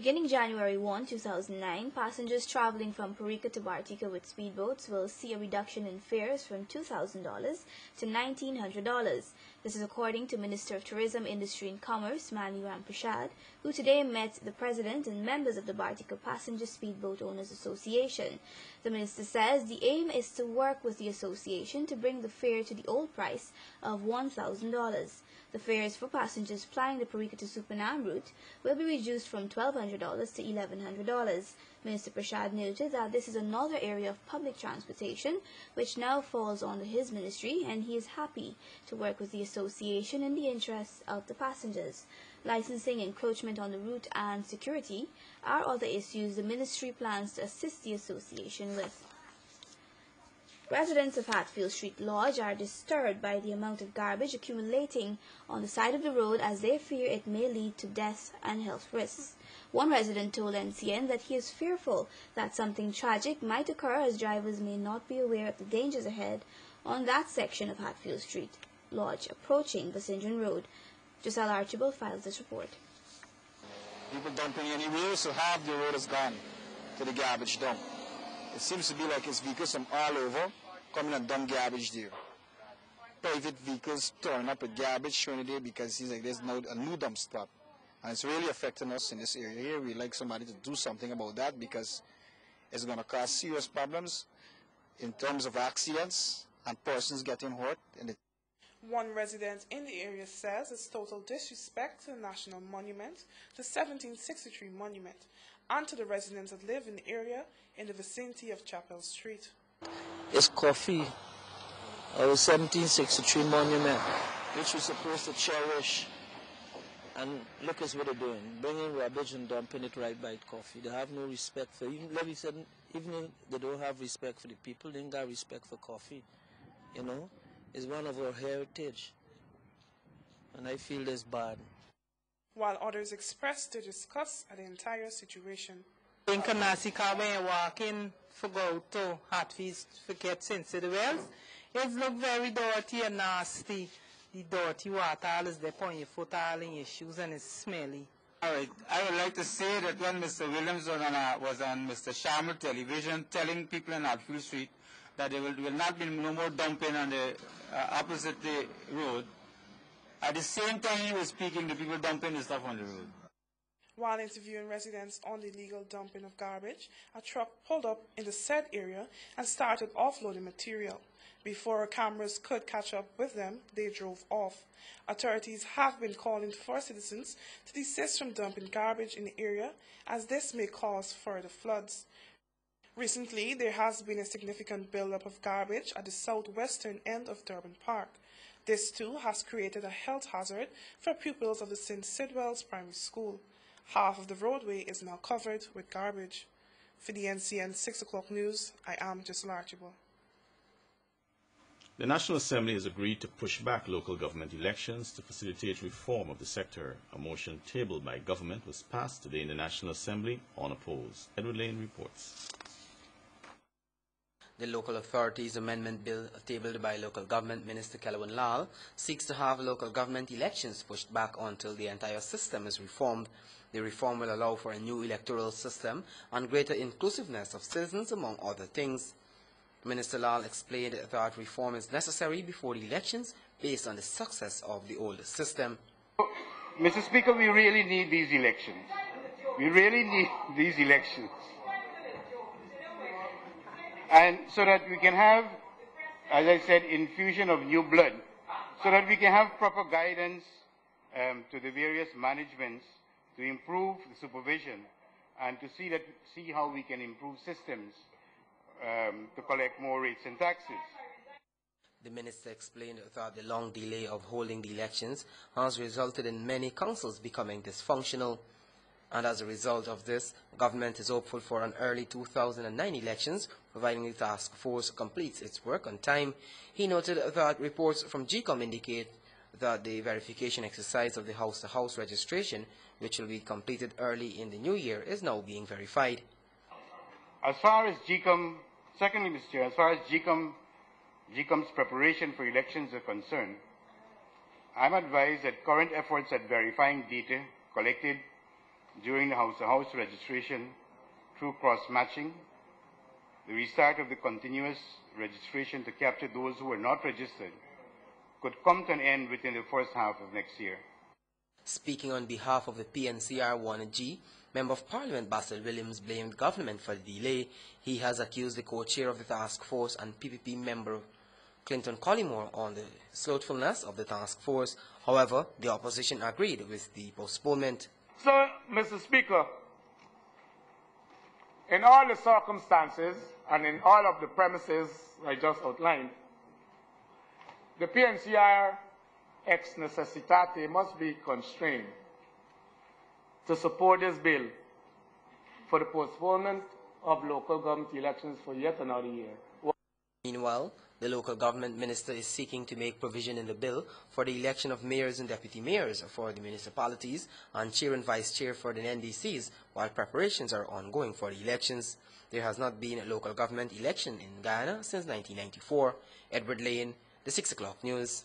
Beginning January 2009, passengers traveling from Purika to Bartica with speedboats will see a reduction in fares from $2,000 to $1,900. This is according to Minister of Tourism, Industry and Commerce, Mani Ramprasad, who today met the President and members of the Bartica Passenger Speedboat Owners Association. The minister says the aim is to work with the association to bring the fare to the old price of $1,000. The fares for passengers flying the Purika to Supanam route will be reduced from $1,200 to $1,100. Minister Prasad noted that this is another area of public transportation which now falls under his ministry, and he is happy to work with the association in the interests of the passengers. Licensing, encroachment on the route, and security are other issues the ministry plans to assist the association with. Residents of Hatfield Street Lodge are disturbed by the amount of garbage accumulating on the side of the road, as they fear it may lead to death and health risks. One resident told NCN that he is fearful that something tragic might occur, as drivers may not be aware of the dangers ahead on that section of Hatfield Street Lodge approaching Basindran Road. Giselle Archibald files this report. People dumping anywhere, so half the road is gone to the garbage dump. It seems to be like it's vehicles from all over coming and dump garbage there. Private vehicles turn up with garbage showing it there because it seems like there's now a new dump spot. And it's really affecting us in this area here. We'd like somebody to do something about that because it's going to cause serious problems in terms of accidents and persons getting hurt. One resident in the area says it's total disrespect to the national monument, the 1763 monument, and to the residents that live in the area in the vicinity of Chapel Street. It's coffee, our 1763 monument, which we're supposed to cherish. And look at what they're doing, bringing rubbish and dumping it right by coffee. They have no respect for, even like we said, even if they don't have respect for the people, they ain't got respect for coffee. You know, it's one of our heritage. And I feel this bad. While others expressed their disgust at the entire situation. In Kanasika, when you walk in for go to Hatfield for get into the wells, it look very dirty and nasty. The dirty water is there on your foot, all in your shoes, and it's smelly. All right. I would like to say that when Mr. Williams was on Mr. Sharma television telling people in Hatfield Street that there will not be no more dumping on the opposite the road, at the same time he was speaking, the people dumping the stuff on the road. While interviewing residents on the illegal dumping of garbage, a truck pulled up in the said area and started offloading material. Before cameras could catch up with them, they drove off. Authorities have been calling for citizens to desist from dumping garbage in the area, as this may cause further floods. Recently, there has been a significant buildup of garbage at the southwestern end of Durban Park. This too has created a health hazard for pupils of the St. Sidwell's Primary School. Half of the roadway is now covered with garbage. For the NCN 6 o'clock news, I am Giselle Archibald. The National Assembly has agreed to push back local government elections to facilitate reform of the sector. A motion tabled by government was passed today in the National Assembly unopposed. Edward Lane reports. The Local Authorities Amendment Bill tabled by Local Government Minister Kelvin Lal seeks to have local government elections pushed back until the entire system is reformed. The reform will allow for a new electoral system and greater inclusiveness of citizens, among other things. Minister Lal explained that reform is necessary before the elections based on the success of the old system. Mr. Speaker, we really need these elections. We really need these elections. And so that we can have, as I said, infusion of new blood, so that we can have proper guidance to the various managements to improve the supervision and to see how we can improve systems to collect more rates and taxes. The minister explained that the long delay of holding the elections has resulted in many councils becoming dysfunctional. And as a result of this, government is hopeful for an early 2009 elections, providing the task force completes its work on time. He noted that reports from GCOM indicate that the verification exercise of the house-to-house registration, which will be completed early in the new year, is now being verified. As far as GCOM, secondly, Mr. Chair, as far as GCOM's preparation for elections are concerned, I'm advised that current efforts at verifying data collected during the house-to-house registration through cross-matching, the restart of the continuous registration to capture those who were not registered could come to an end within the first half of next year. Speaking on behalf of the PNCR 1G, Member of Parliament Basil Williams blamed government for the delay. He has accused the co-chair of the task force and PPP member Clinton Collymore on the slothfulness of the task force. However, the opposition agreed with the postponement. So, Mr. Speaker, in all the circumstances and in all of the premises I just outlined, the PNCR ex necessitate must be constrained to support this bill for the postponement of local government elections for yet another year. Meanwhile, the local government minister is seeking to make provision in the bill for the election of mayors and deputy mayors for the municipalities and chair and vice chair for the NDCs while preparations are ongoing for the elections. There has not been a local government election in Guyana since 1994. Edward Lane, the 6 o'clock news.